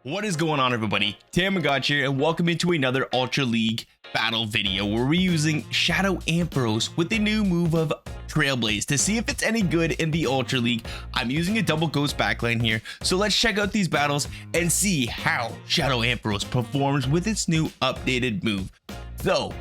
What is going on, everybody? Thammagotcha, and welcome into another Ultra League battle video where we're using Shadow Ampharos with the new move of Trailblaze to see if it's any good in the Ultra League. I'm using a double ghost backline here, so let's check out these battles and see how Shadow Ampharos performs with its new updated move. So,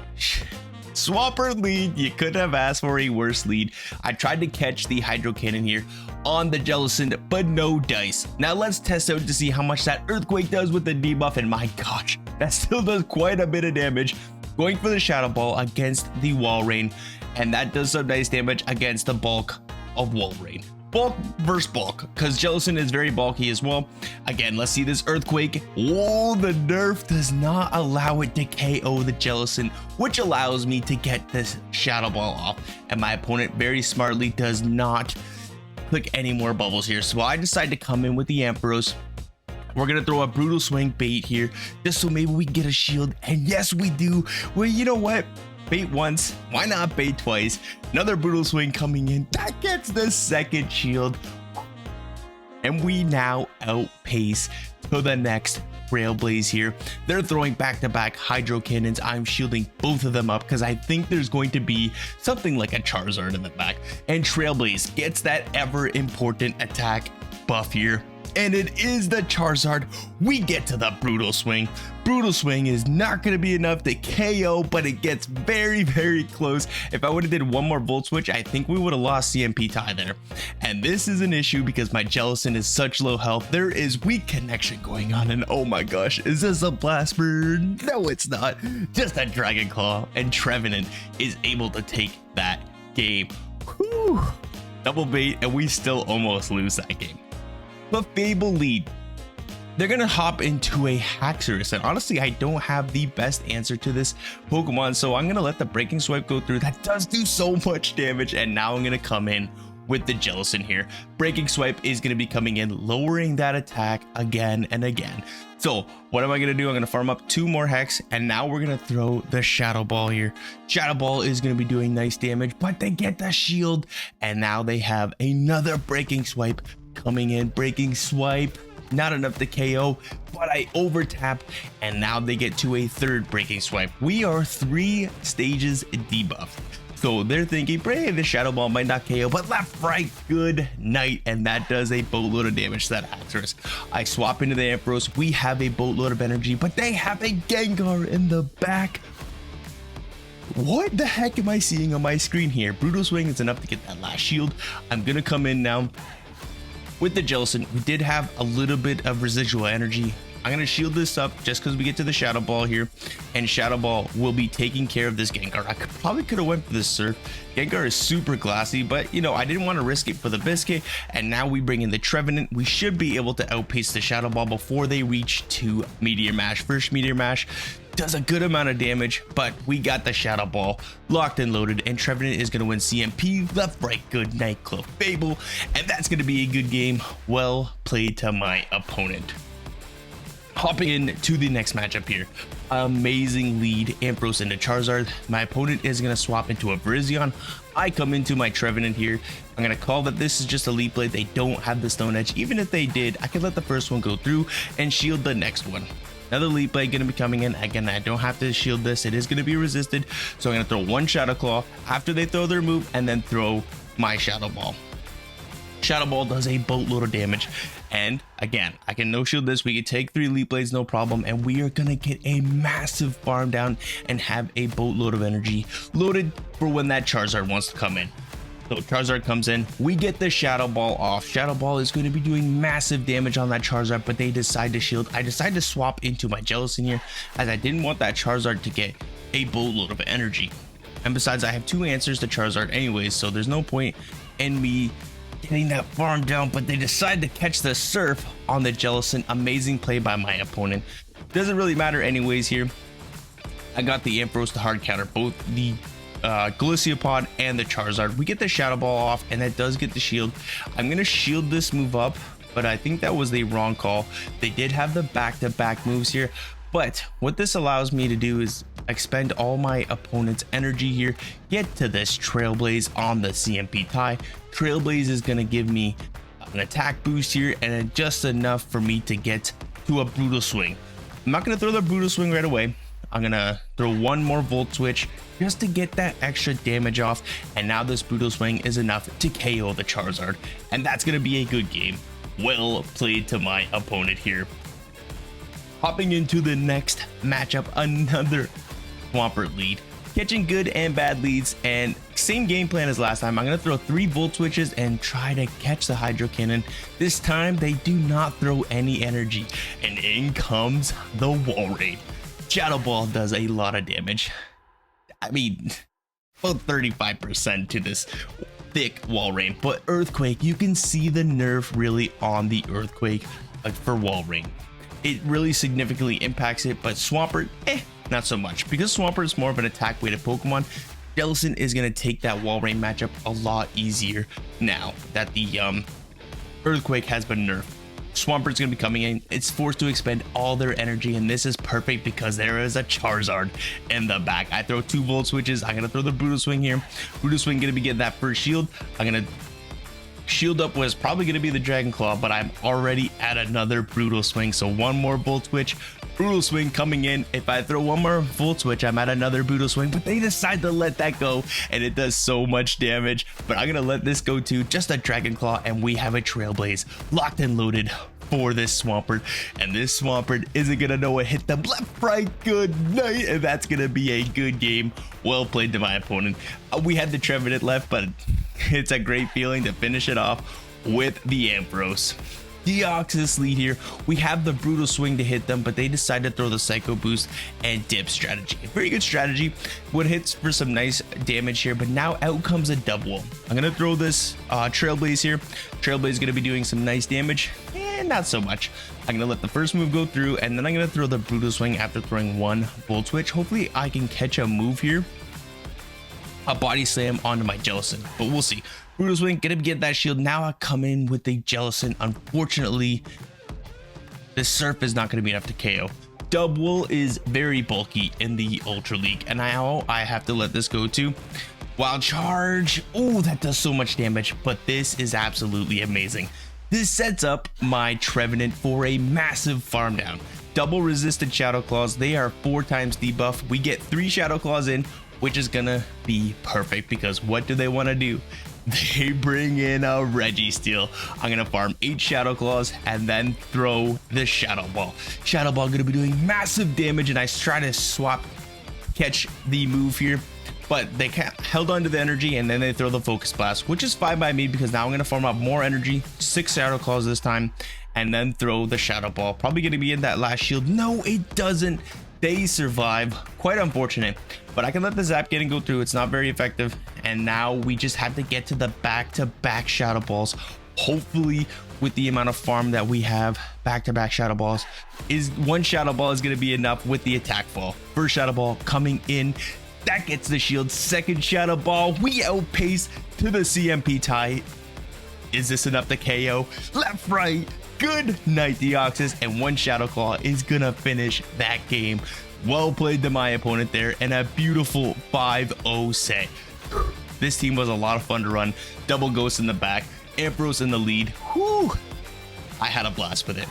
Swampert lead, you couldn't have asked for a worse lead. I tried to catch the Hydro Cannon here on the Jellicent, but no dice. Now let's test out to see how much that Earthquake does with the debuff, and my gosh, that still does quite a bit of damage. Going for the Shadow Ball against the Wall Rain, and that does some nice damage against the bulk of Wall Rain. Bulk versus bulk, because Jellicent is very bulky as well. Again, let's see this Earthquake. Oh, the nerf does not allow it to KO the Jellicent, which allows me to get this Shadow Ball off, and my opponent very smartly does not click any more bubbles here. So I decide to come in with the Ampharos. We're gonna throw a Brutal Swing bait here, just so maybe we can get a shield, and yes we do. Well, you know what? Bait once, why not bait twice? Another Brutal Swing coming in, that gets the second shield, and we now outpace to the next Trailblaze here. They're throwing back-to-back Hydro Cannons. I'm shielding both of them up because I think there's going to be something like a Charizard in the back, and Trailblaze gets that ever important attack buff here. And it is the Charizard. We get to the Brutal Swing. Brutal Swing is not going to be enough to KO, but it gets very, very close. If I would have did one more Volt Switch, I think we would have lost CMP tie there. And this is an issue because my Jellicent is such low health. There is weak connection going on, and oh my gosh, is this a Blast Bird? No, it's not. Just a Dragon Claw, and Trevenant is able to take that game. Whew. Double bait, and we still almost lose that game. But Fable lead, they're gonna hop into a Haxorus, and honestly I don't have the best answer to this Pokemon, so I'm gonna let the Breaking Swipe go through. That does do so much damage, and now I'm gonna come in with the Jellicent here. Breaking Swipe is gonna be coming in, lowering that attack again and again. So what am I gonna do? I'm gonna farm up 2 more Hex, and now we're gonna throw the Shadow Ball here. Shadow Ball is gonna be doing nice damage, but they get the shield, and now they have another Breaking Swipe coming in. Breaking Swipe, not enough to KO, but I over tap, and now they get to a third Breaking Swipe. We are 3 stages debuffed. So they're thinking, hey, the Shadow Ball might not KO, but left, right, good night, and that does a boatload of damage to that Haxorus. I swap into the Ampharos. We have a boatload of energy, but they have a Gengar in the back. What the heck am I seeing on my screen here? Brutal Swing is enough to get that last shield. I'm gonna come in now with the Jellicent. We did have a little bit of residual energy. I'm gonna shield this up just because we get to the Shadow Ball here, and Shadow Ball will be taking care of this Gengar. I probably could have went for this Surf. Gengar is super glassy, but you know, I didn't want to risk it for the Biscuit, and now we bring in the Trevenant. We should be able to outpace the Shadow Ball before they reach to Meteor Mash. First Meteor Mash does a good amount of damage, but we got the Shadow Ball locked and loaded, and Trevenant is going to win CMP. Left, right, good night, Clefable, and that's going to be a good game. Well played to my opponent. Hopping into the next matchup here. Amazing lead, Ampharos into Charizard. My opponent is going to swap into a Virizion. I come into my Trevenant here. I'm going to call that this is just a Leaf Blade. They don't have the Stone Edge. Even if they did, I could let the first one go through and shield the next one. Another Leaf Blade going to be coming in. Again, I don't have to shield this. It is going to be resisted. So I'm going to throw one Shadow Claw after they throw their move, and then throw my Shadow Ball. Shadow Ball does a boatload of damage, and again, I can no shield this. We can take 3 Leaf Blades, no problem, and we are gonna get a massive farm down and have a boatload of energy loaded for when that Charizard wants to come in. So Charizard comes in, we get the Shadow Ball off. Shadow Ball is going to be doing massive damage on that Charizard, but they decide to shield. I decide to swap into my Jellicent here, as I didn't want that Charizard to get a boatload of energy. And besides, I have 2 answers to Charizard anyways, so there's no point in me getting that farm down, but they decide to catch the Surf on the Jellicent. Amazing play by my opponent. Doesn't really matter anyways here. I got the Ampharos to hard counter both the Golisopod and the Charizard. We get the Shadow Ball off, and that does get the shield. I'm gonna shield this move up, but I think that was the wrong call. They did have the back-to-back moves here, but what this allows me to do is expend all my opponent's energy here, get to this Trailblaze on the CMP tie. Trailblaze is going to give me an attack boost here, and then just enough for me to get to a brutal swing. I'm not going to throw the brutal swing right away. I'm going to throw one more volt switch just to get that extra damage off, and now this brutal swing is enough to KO the Charizard, and that's going to be a good game. Well played to my opponent here. Hopping into the next matchup, another Swampert lead. Catching good and bad leads, and same game plan as last time. I'm going to throw 3 volt switches and try to catch the Hydro Cannon. This time they do not throw any energy, and in comes the Wall Raid. Shadow Ball does a lot of damage. I mean, about 35% to this thick Wall Raid, but Earthquake, you can see the nerf really on the Earthquake for Wall Raid. It really significantly impacts it, but Swampert, not so much. Because Swampert is more of an attack weighted Pokemon, Jellicent is going to take that Wall Raid matchup a lot easier now that the Earthquake has been nerfed. Swampert's going to be coming in. It's forced to expend all their energy, and this is perfect because there is a Charizard in the back. I throw 2 volt switches. I'm going to throw the Brutal Swing here. Brutal Swing going to be getting that first shield. I'm going to shield up was probably going to be the Dragon Claw, but I'm already at another Brutal Swing. So one more Volt Switch, Brutal Swing coming in. If I throw one more Volt Switch, I'm at another Brutal Swing, but they decide to let that go, and it does so much damage. But I'm going to let this go to just a Dragon Claw, and we have a Trailblaze locked and loaded for this Swampert, and this Swampert isn't gonna know what hit them left, right, good night, and that's gonna be a good game. Well played to my opponent. We had the Trevenant left, but it's a great feeling to finish it off with the Ampharos. Deoxys lead here. We have the Brutal Swing to hit them, but they decide to throw the Psycho Boost and Dip strategy. Very good strategy. Would hits for some nice damage here, but now out comes a double. I'm gonna throw this Trailblaze here. Trailblaze is gonna be doing some nice damage, and not so much. I'm gonna let the first move go through, and then I'm gonna throw the Brutal Swing after throwing 1 Volt Switch. Hopefully I can catch a move here, a Body Slam onto my Jellicent, but we'll see. Brutal Swing, gonna get that shield. Now I come in with the Jellicent. Unfortunately, the Surf is not gonna be enough to KO. Dubwool is very bulky in the Ultra League, and now I have to let this go to Wild Charge. Oh, that does so much damage, but this is absolutely amazing. This sets up my Trevenant for a massive farm down. Double resisted Shadow Claws. They are 4 times debuff. We get 3 Shadow Claws in, which is gonna be perfect because what do they want to do? They bring in a Registeel. I'm gonna farm 8 Shadow Claws and then throw the Shadow Ball. Shadow Ball gonna be doing massive damage, and I try to catch the move here, but they held on to the energy, and then they throw the Focus Blast, which is fine by me because now I'm gonna farm up more energy, 6 Shadow Claws this time, and then throw the Shadow Ball. Probably gonna be in that last shield. No, it doesn't. They survive. Quite unfortunate, but I can let the Zap Cannon go through. It's not very effective, and now we just have to get to the back-to-back Shadow Balls. Hopefully, with the amount of farm that we have, back-to-back Shadow Balls, is 1 Shadow Ball is going to be enough with the attack fall. First Shadow Ball coming in, that gets the shield. Second Shadow Ball, we outpace to the CMP tie. Is this enough to KO? Left, right. Good night, Deoxys, and 1 Shadow Claw is gonna finish that game. Well played to my opponent there, and a beautiful 5-0 set. This team was a lot of fun to run. Double Ghost in the back, Ampharos in the lead. Whew, I had a blast with it.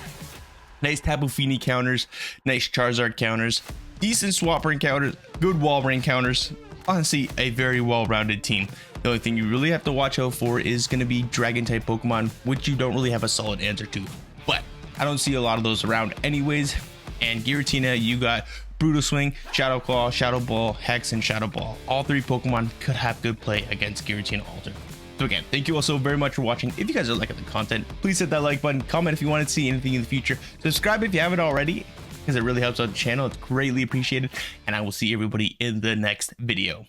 Nice Tapu Fini counters, nice Charizard counters, decent Swampert counters, good Wall Raid counters. Honestly, a very well-rounded team. The only thing you really have to watch out for is going to be Dragon type Pokemon, which you don't really have a solid answer to. But I don't see a lot of those around anyways. And Giratina, you got Brutal Swing, Shadow Claw, Shadow Ball, Hex, and Shadow Ball. All 3 Pokemon could have good play against Giratina Alter. So again, thank you all so very much for watching. If you guys are liking the content, please hit that like button, comment if you want to see anything in the future, subscribe if you haven't already, because it really helps out the channel. It's greatly appreciated, and I will see everybody in the next video.